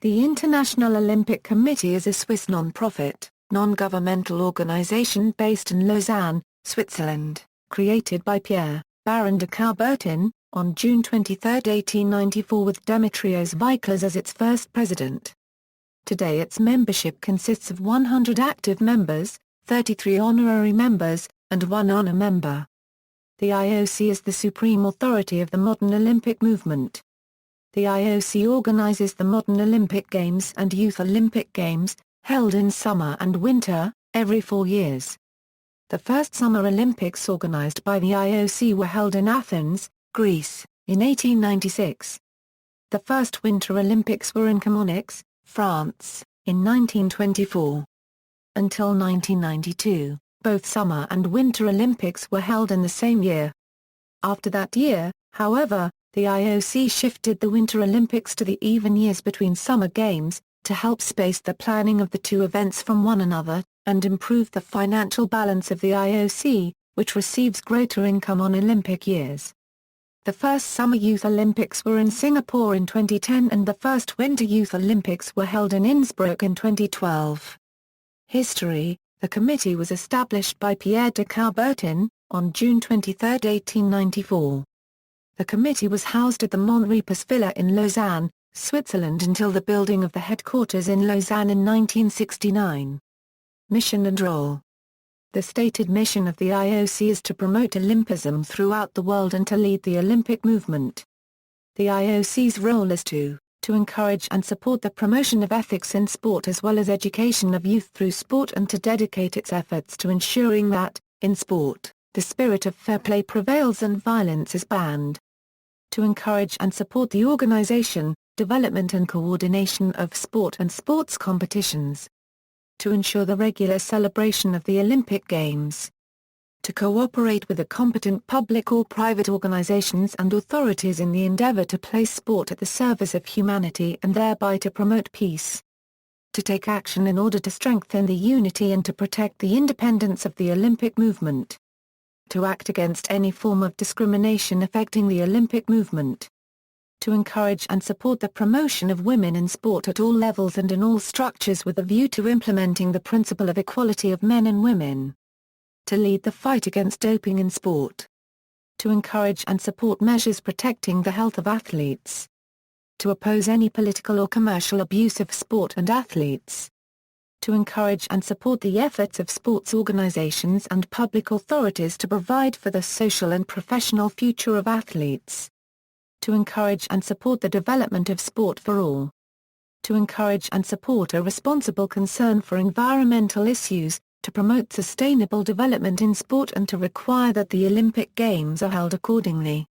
The International Olympic Committee is a Swiss non-profit, non-governmental organization based in Lausanne, Switzerland, created by Pierre, Baron de Coubertin, on June 23, 1894 with Demetrios Viklas as its first president. Today its membership consists of 100 active members, 33 honorary members, and 1 honor member. The IOC is the supreme authority of the modern Olympic movement. The IOC organizes the modern Olympic Games and Youth Olympic Games, held in summer and winter, every 4 years. The first Summer Olympics organized by the IOC were held in Athens, Greece, in 1896. The first Winter Olympics were in Chamonix, France, in 1924. Until 1992, both Summer and Winter Olympics were held in the same year. After that year, however, the IOC shifted the Winter Olympics to the even years between Summer Games, to help space the planning of the two events from one another, and improve the financial balance of the IOC, which receives greater income on Olympic years. The first Summer Youth Olympics were in Singapore in 2010 and the first Winter Youth Olympics were held in Innsbruck in 2012. History: the committee was established by Pierre de Coubertin, on June 23, 1894. The committee was housed at the Montrepos Villa in Lausanne, Switzerland until the building of the headquarters in Lausanne in 1969. Mission and role: the stated mission of the IOC is to promote Olympism throughout the world and to lead the Olympic movement. The IOC's role is to encourage and support the promotion of ethics in sport as well as education of youth through sport and to dedicate its efforts to ensuring that, in sport, the spirit of fair play prevails and violence is banned. To encourage and support the organization, development and coordination of sport and sports competitions. To ensure the regular celebration of the Olympic Games. To cooperate with the competent public or private organizations and authorities in the endeavor to place sport at the service of humanity and thereby to promote peace. To take action in order to strengthen the unity and to protect the independence of the Olympic movement. To act against any form of discrimination affecting the Olympic movement. To encourage and support the promotion of women in sport at all levels and in all structures with a view to implementing the principle of equality of men and women. To lead the fight against doping in sport. To encourage and support measures protecting the health of athletes. To oppose any political or commercial abuse of sport and athletes. To encourage and support the efforts of sports organizations and public authorities to provide for the social and professional future of athletes. To encourage and support the development of sport for all. To encourage and support a responsible concern for environmental issues, to promote sustainable development in sport and to require that the Olympic Games are held accordingly.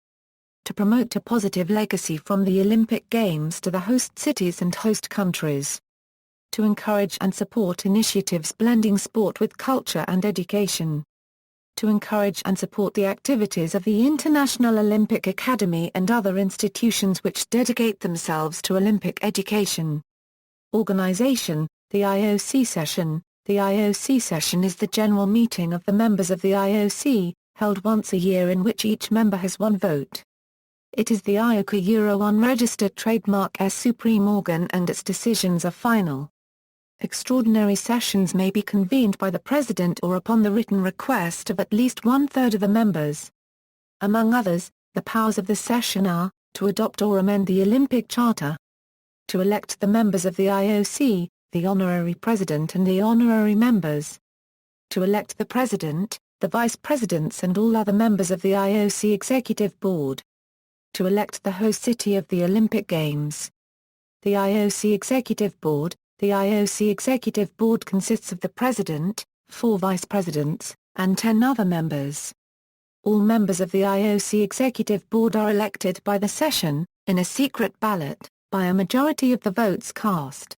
To promote a positive legacy from the Olympic Games to the host cities and host countries. To encourage and support initiatives blending sport with culture and education. To encourage and support the activities of the International Olympic Academy and other institutions which dedicate themselves to Olympic education. Organization: the IOC session. The IOC session is the general meeting of the members of the IOC, held once a year in which each member has one vote. It is the IOC Euro unregistered trademark's supreme organ and its decisions are final. Extraordinary sessions may be convened by the President or upon the written request of at least 1/3 of the members. Among others, the powers of the session are, to adopt or amend the Olympic Charter, to elect the members of the IOC, the honorary president and the honorary members, to elect the president, the vice presidents and all other members of the IOC Executive Board, to elect the host city of the Olympic Games. The IOC Executive Board. The IOC Executive Board consists of the president, 4 vice presidents, and 10 other members. All members of the IOC Executive Board are elected by the session, in a secret ballot, by a majority of the votes cast.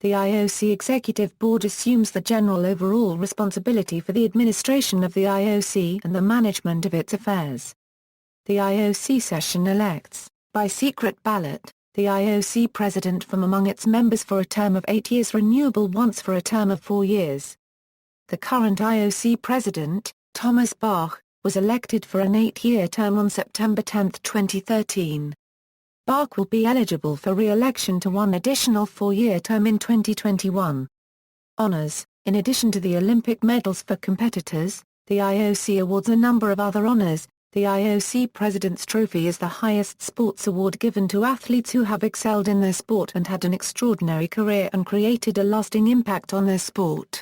The IOC Executive Board assumes the general overall responsibility for the administration of the IOC and the management of its affairs. The IOC session elects, by secret ballot, the IOC president from among its members for a term of 8 years renewable once for a term of 4 years. The current IOC president, Thomas Bach, was elected for an 8-year term on September 10, 2013. Bach will be eligible for re-election to one additional four-year term in 2021. Honors. In addition to the Olympic medals for competitors, the IOC awards a number of other honors. The IOC President's Trophy is the highest sports award given to athletes who have excelled in their sport and had an extraordinary career and created a lasting impact on their sport.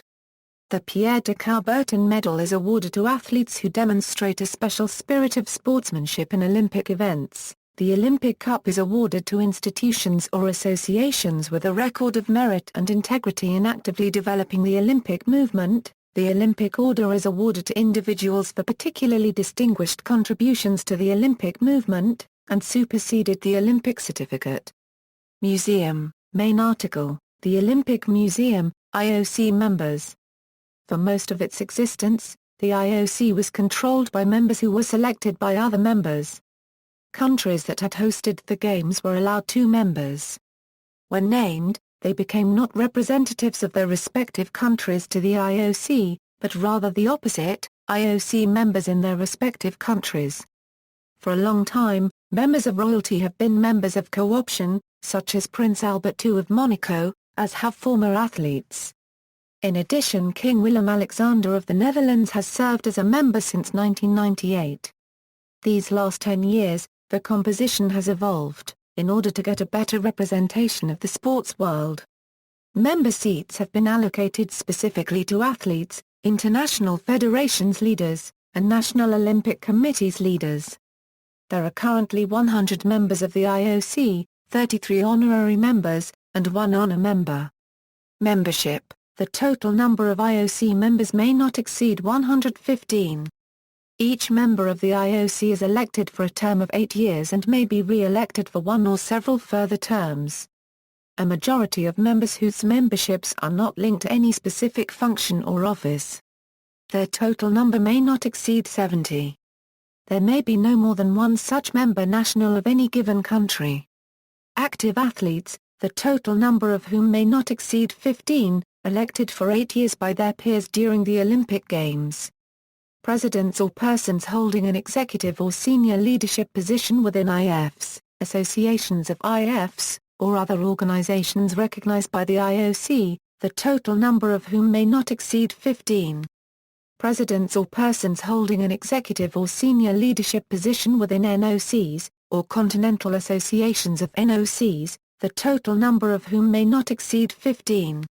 The Pierre de Coubertin Medal is awarded to athletes who demonstrate a special spirit of sportsmanship in Olympic events. The Olympic Cup is awarded to institutions or associations with a record of merit and integrity in actively developing the Olympic movement. The Olympic Order is awarded to individuals for particularly distinguished contributions to the Olympic movement, and superseded the Olympic certificate. Museum. Main article. The Olympic Museum, IOC members. For most of its existence, the IOC was controlled by members who were selected by other members. Countries that had hosted the Games were allowed 2 members. When named, they became not representatives of their respective countries to the IOC, but rather the opposite, IOC members in their respective countries. For a long time, members of royalty have been members of co-option, such as Prince Albert II of Monaco, as have former athletes. In addition, King Willem-Alexander of the Netherlands has served as a member since 1998. These last 10 years, the composition has evolved, in order to get a better representation of the sports world. Member seats have been allocated specifically to athletes, international federations leaders, and National Olympic Committees leaders. There are currently 100 members of the IOC, 33 honorary members, and 1 honor member. Membership. The total number of IOC members may not exceed 115. Each member of the IOC is elected for a term of 8 years and may be re-elected for 1 or several further terms. A majority of members whose memberships are not linked to any specific function or office. Their total number may not exceed 70. There may be no more than 1 such member national of any given country. Active athletes, the total number of whom may not exceed 15, elected for 8 years by their peers during the Olympic Games. Presidents or persons holding an executive or senior leadership position within IFs, associations of IFs, or other organizations recognized by the IOC, the total number of whom may not exceed 15. Presidents or persons holding an executive or senior leadership position within NOCs, or continental associations of NOCs, the total number of whom may not exceed 15.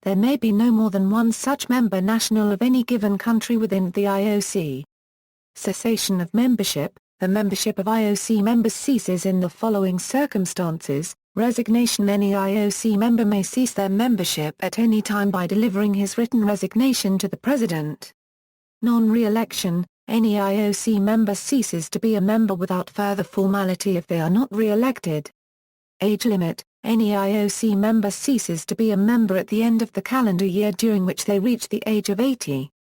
There may be no more than 1 such member national of any given country within the IOC. Cessation of membership. The membership of IOC members ceases in the following circumstances. Resignation. Any IOC member may cease their membership at any time by delivering his written resignation to the President. Non-re-election. Any IOC member ceases to be a member without further formality if they are not re-elected. Age limit. Any IOC member ceases to be a member at the end of the calendar year during which they reach the age of 80.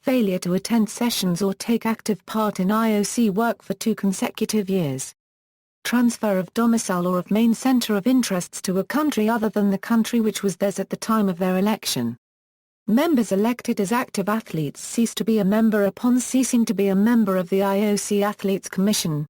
Failure to attend sessions or take active part in IOC work for 2 consecutive years. Transfer of domicile or of main center of interests to a country other than the country which was theirs at the time of their election. Members elected as active athletes cease to be a member upon ceasing to be a member of the IOC Athletes Commission.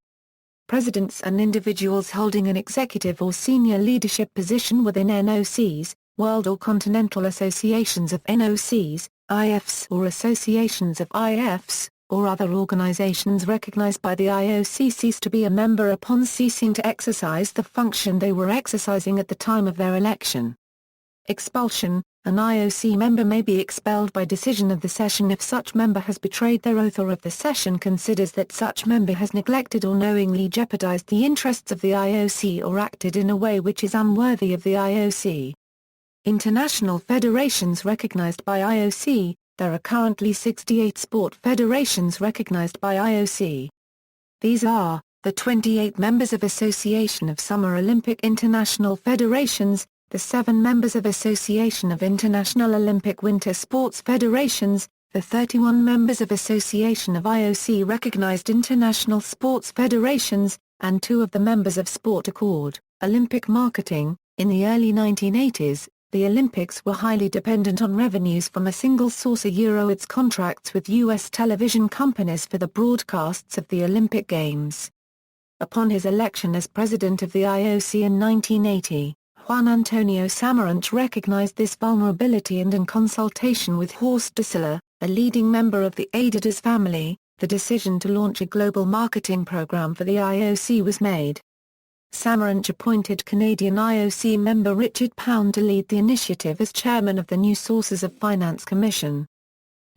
Presidents and individuals holding an executive or senior leadership position within NOCs, world or continental associations of NOCs, IFs or associations of IFs, or other organizations recognized by the IOC cease to be a member upon ceasing to exercise the function they were exercising at the time of their election. Expulsion. An IOC member may be expelled by decision of the session if such member has betrayed their oath or if the session considers that such member has neglected or knowingly jeopardized the interests of the IOC or acted in a way which is unworthy of the IOC. International federations recognized by IOC. There are currently 68 sport federations recognized by IOC. These are, the 28 members of Association of Summer Olympic International Federations, the 7 members of Association of International Olympic Winter Sports Federations, the 31 members of Association of IOC-recognized international sports federations, and 2 of the members of Sport Accord, Olympic Marketing. In the early 1980s, the Olympics were highly dependent on revenues from a single source, its contracts with U.S. television companies for the broadcasts of the Olympic Games. Upon his election as president of the IOC in 1980, Juan Antonio Samaranch recognized this vulnerability, and in consultation with Horst Dassler, a leading member of the Adidas family, the decision to launch a global marketing program for the IOC was made. Samaranch appointed Canadian IOC member Richard Pound to lead the initiative as chairman of the New Sources of Finance Commission.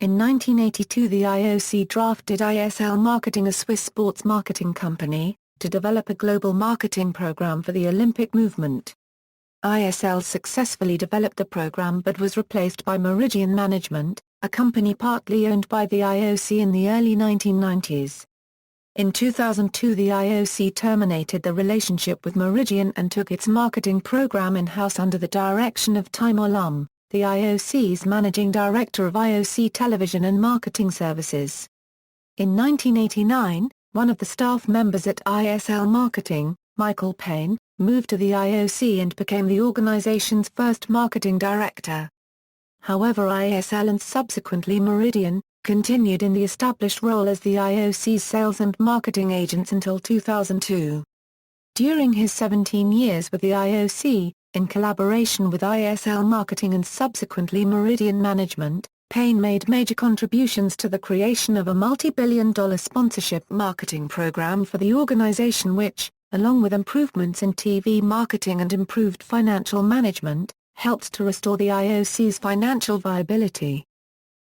In 1982 the IOC drafted ISL Marketing, a Swiss sports marketing company, to develop a global marketing program for the Olympic movement. ISL successfully developed the program but was replaced by Meridian Management, a company partly owned by the IOC in the early 1990s. In 2002 the IOC terminated the relationship with Meridian and took its marketing program in-house under the direction of Timur Lum, the IOC's managing director of IOC Television and Marketing Services. In 1989, one of the staff members at ISL Marketing, Michael Payne, moved to the IOC and became the organization's first marketing director. However, ISL and subsequently Meridian continued in the established role as the IOC's sales and marketing agents until 2002. During his 17 years with the IOC, in collaboration with ISL Marketing and subsequently Meridian Management, Payne made major contributions to the creation of a multi-billion-dollar sponsorship marketing program for the organization which, along with improvements in TV marketing and improved financial management, helped to restore the IOC's financial viability.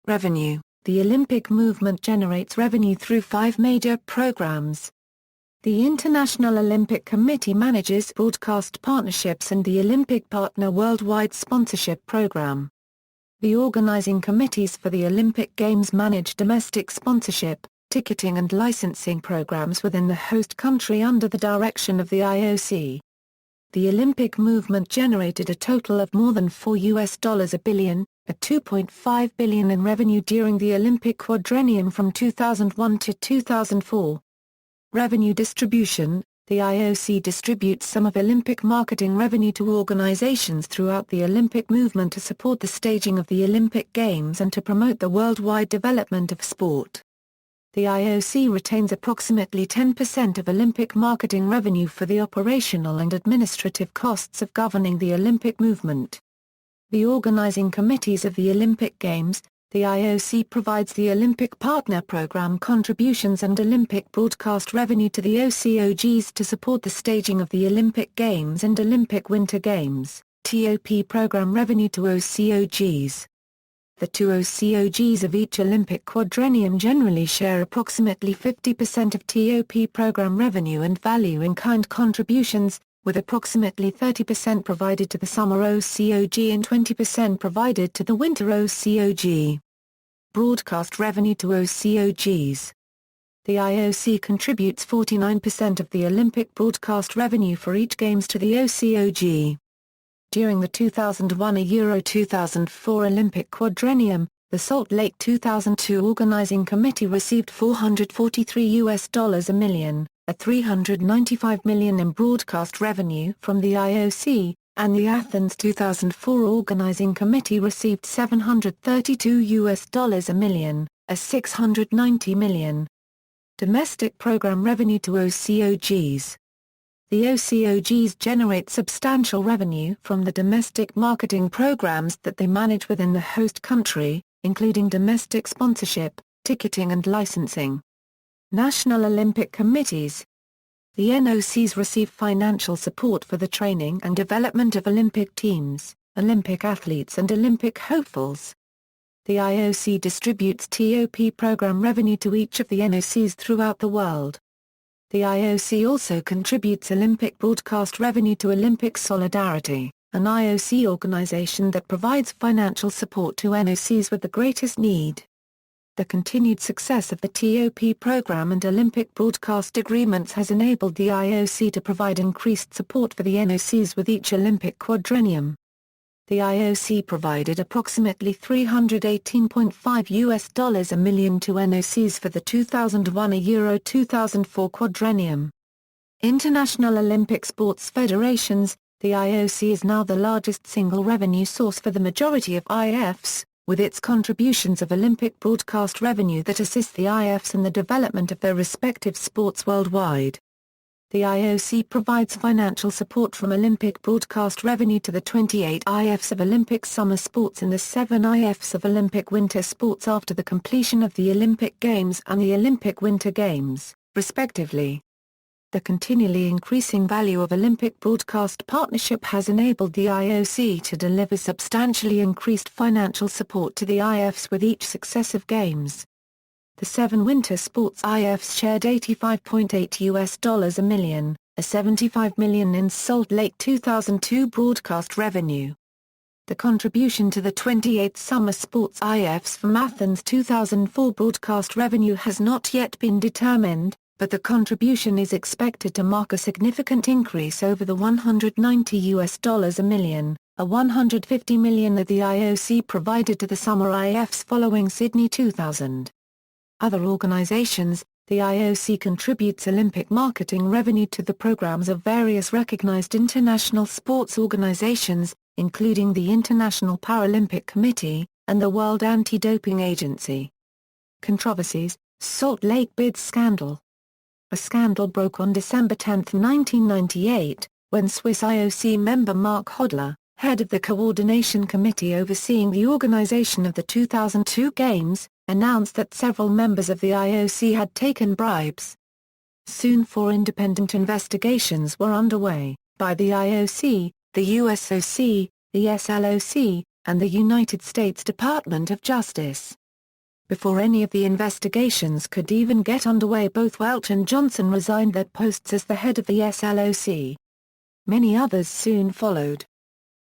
Revenue. The Olympic movement generates revenue through 5 major programs. The International Olympic Committee manages broadcast partnerships and the Olympic Partner Worldwide Sponsorship Program. The organizing committees for the Olympic Games manage domestic sponsorship, ticketing and licensing programs within the host country under the direction of the IOC. The Olympic movement generated a total of more than $4 billion, a $2.5 billion in revenue during the Olympic quadrennium from 2001 to 2004. Revenue distribution. The IOC distributes some of Olympic marketing revenue to organizations throughout the Olympic movement to support the staging of the Olympic Games and to promote the worldwide development of sport. The IOC retains approximately 10% of Olympic marketing revenue for the operational and administrative costs of governing the Olympic movement. The organizing committees of the Olympic Games. The IOC provides the Olympic Partner Program contributions and Olympic broadcast revenue to the OCOGs to support the staging of the Olympic Games and Olympic Winter Games, TOP program revenue to OCOGs. The 2 OCOGs of each Olympic quadrennium generally share approximately 50% of TOP program revenue and value-in-kind contributions, with approximately 30% provided to the Summer OCOG and 20% provided to the Winter OCOG. Broadcast revenue to OCOGs. The IOC contributes 49% of the Olympic broadcast revenue for each Games to the OCOG. During the 2001 Euro 2004 Olympic quadrennium, the Salt Lake 2002 Organizing Committee received $443 million, a $395 million in broadcast revenue from the IOC, and the Athens 2004 Organizing Committee received $732 million, a $690 million. Domestic program revenue to OCOGs. The OCOGs generate substantial revenue from the domestic marketing programs that they manage within the host country, including domestic sponsorship, ticketing and licensing. National Olympic Committees. The NOCs receive financial support for the training and development of Olympic teams, Olympic athletes and Olympic hopefuls. The IOC distributes TOP program revenue to each of the NOCs throughout the world. The IOC also contributes Olympic broadcast revenue to Olympic Solidarity, an IOC organization that provides financial support to NOCs with the greatest need. The continued success of the TOP program and Olympic broadcast agreements has enabled the IOC to provide increased support for the NOCs with each Olympic quadrennium. The IOC provided approximately $318.5 million to NOCs for the 2001 Euro 2004 quadrennium. International Olympic Sports Federations. The IOC is now the largest single revenue source for the majority of IFs, with its contributions of Olympic broadcast revenue that assist the IFs in the development of their respective sports worldwide. the IOC provides financial support from Olympic broadcast revenue to the 28 IFs of Olympic summer sports and the 7 IFs of Olympic winter sports after the completion of the Olympic Games and the Olympic Winter Games, respectively. The continually increasing value of Olympic broadcast partnership has enabled the IOC to deliver substantially increased financial support to the IFs with each successive Games. The 7 winter sports IFs shared $85.8 million, a $75 million in Salt Lake 2002 broadcast revenue. The contribution to the 28 summer sports IFs from Athens 2004 broadcast revenue has not yet been determined, but the contribution is expected to mark a significant increase over the $190 million, a $150 million that the IOC provided to the summer IFs following Sydney 2000. Other organizations, the IOC contributes Olympic marketing revenue to the programs of various recognized international sports organizations, including the International Paralympic Committee, and the World Anti-Doping Agency. Controversies, Salt Lake bids scandal. A scandal broke on December 10, 1998, when Swiss IOC member Mark Hodler, head of the Coordination Committee overseeing the organization of the 2002 Games, announced that several members of the IOC had taken bribes. Soon 4 independent investigations were underway, by the IOC, the USOC, the SLOC, and the United States Department of Justice. Before any of the investigations could even get underway, both Welch and Johnson resigned their posts as the head of the SLOC. Many others soon followed.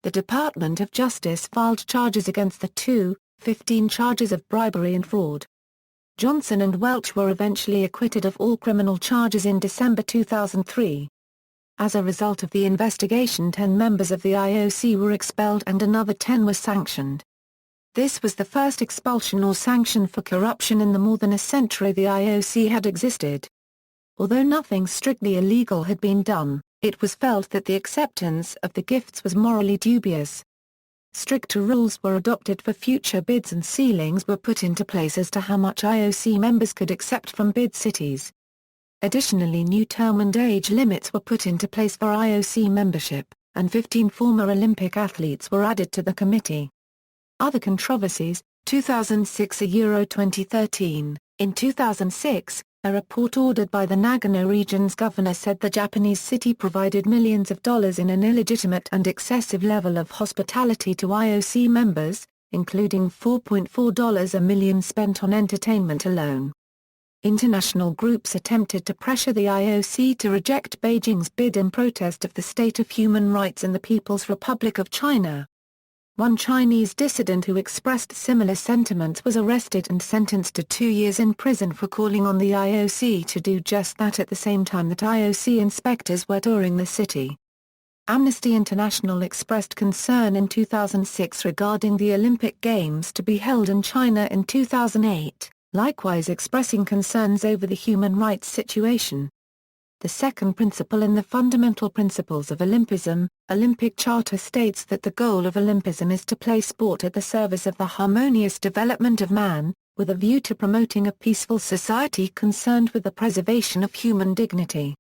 The Department of Justice filed charges against the two, 15 charges of bribery and fraud. Johnson and Welch were eventually acquitted of all criminal charges in December 2003. As a result of the investigation, 10 members of the IOC were expelled and another 10 were sanctioned. This was the first expulsion or sanction for corruption in the more than a century the IOC had existed. Although nothing strictly illegal had been done, it was felt that the acceptance of the gifts was morally dubious. Stricter rules were adopted for future bids and ceilings were put into place as to how much IOC members could accept from bid cities. Additionally, new term and age limits were put into place for IOC membership, and 15 former Olympic athletes were added to the committee. Other controversies, 2006 Euro 2013. In 2006, a report ordered by the Nagano region's governor said the Japanese city provided millions of dollars in an illegitimate and excessive level of hospitality to IOC members, including $4.4 million spent on entertainment alone. International groups attempted to pressure the IOC to reject Beijing's bid in protest of the state of human rights in the People's Republic of China. One Chinese dissident who expressed similar sentiments was arrested and sentenced to 2 years in prison for calling on the IOC to do just that at the same time that IOC inspectors were touring the city. Amnesty International expressed concern in 2006 regarding the Olympic Games to be held in China in 2008, likewise expressing concerns over the human rights situation. The second principle in the Fundamental Principles of Olympism, Olympic Charter states that the goal of Olympism is to place sport at the service of the harmonious development of man, with a view to promoting a peaceful society concerned with the preservation of human dignity.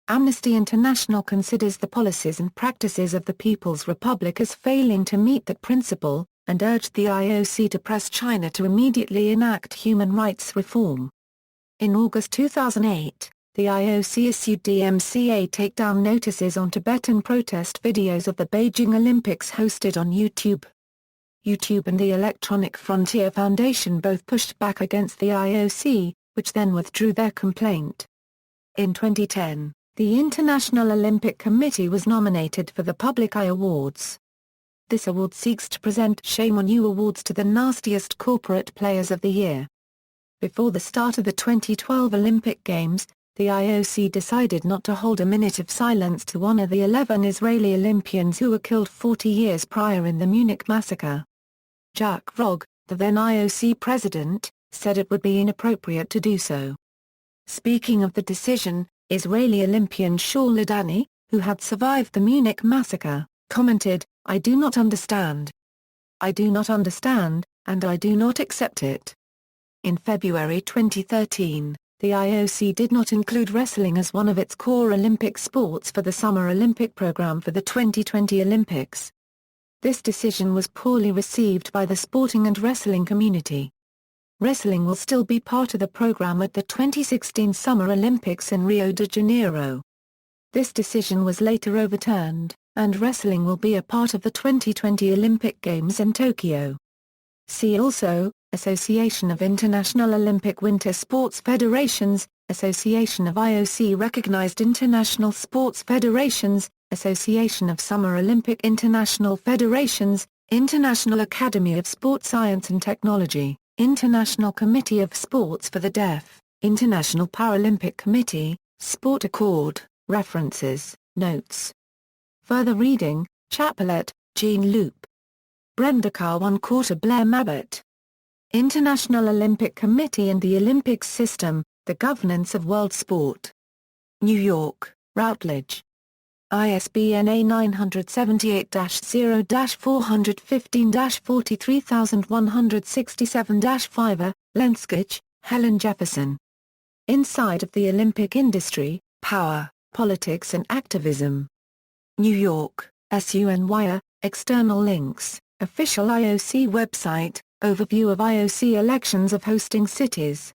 Amnesty International considers the policies and practices of the People's Republic as failing to meet that principle, and urged the IOC to press China to immediately enact human rights reform. In August 2008, the IOC issued DMCA takedown notices on Tibetan protest videos of the Beijing Olympics hosted on YouTube. YouTube and the Electronic Frontier Foundation both pushed back against the IOC, which then withdrew their complaint. In 2010, the International Olympic Committee was nominated for the Public Eye Awards. This award seeks to present Shame on You awards to the nastiest corporate players of the year. Before the start of the 2012 Olympic Games, the IOC decided not to hold a minute of silence to honor the 11 Israeli Olympians who were killed 40 years prior in the Munich massacre. Jacques Rogge, the then IOC president, said it would be inappropriate to do so. Speaking of the decision, Israeli Olympian Shaul Ladany, who had survived the Munich massacre, commented, "I do not understand. I do not understand, and I do not accept it." In February 2013, the IOC did not include wrestling as one of its core Olympic sports for the Summer Olympic program for the 2020 Olympics. This decision was poorly received by the sporting and wrestling community. Wrestling will still be part of the program at the 2016 Summer Olympics in Rio de Janeiro. This decision was later overturned, and wrestling will be a part of the 2020 Olympic Games in Tokyo. See also, Association of International Olympic Winter Sports Federations, Association of IOC-recognized international sports federations, Association of Summer Olympic International Federations, International Academy of Sport Science and Technology, International Committee of Sports for the Deaf, International Paralympic Committee, Sport Accord. References, Notes. Further reading, Chapelet, Jean-Luc. Brendekar 1/4 Blair Mabbutt. International Olympic Committee and the Olympics System, The Governance of World Sport. New York, Routledge. ISBN A978-0-415-43167-5. Lenskich, Helen Jefferson. Inside of the Olympic Industry, Power, Politics and Activism. New York, SUNY. External links, Official IOC website, Overview of IOC elections of hosting cities.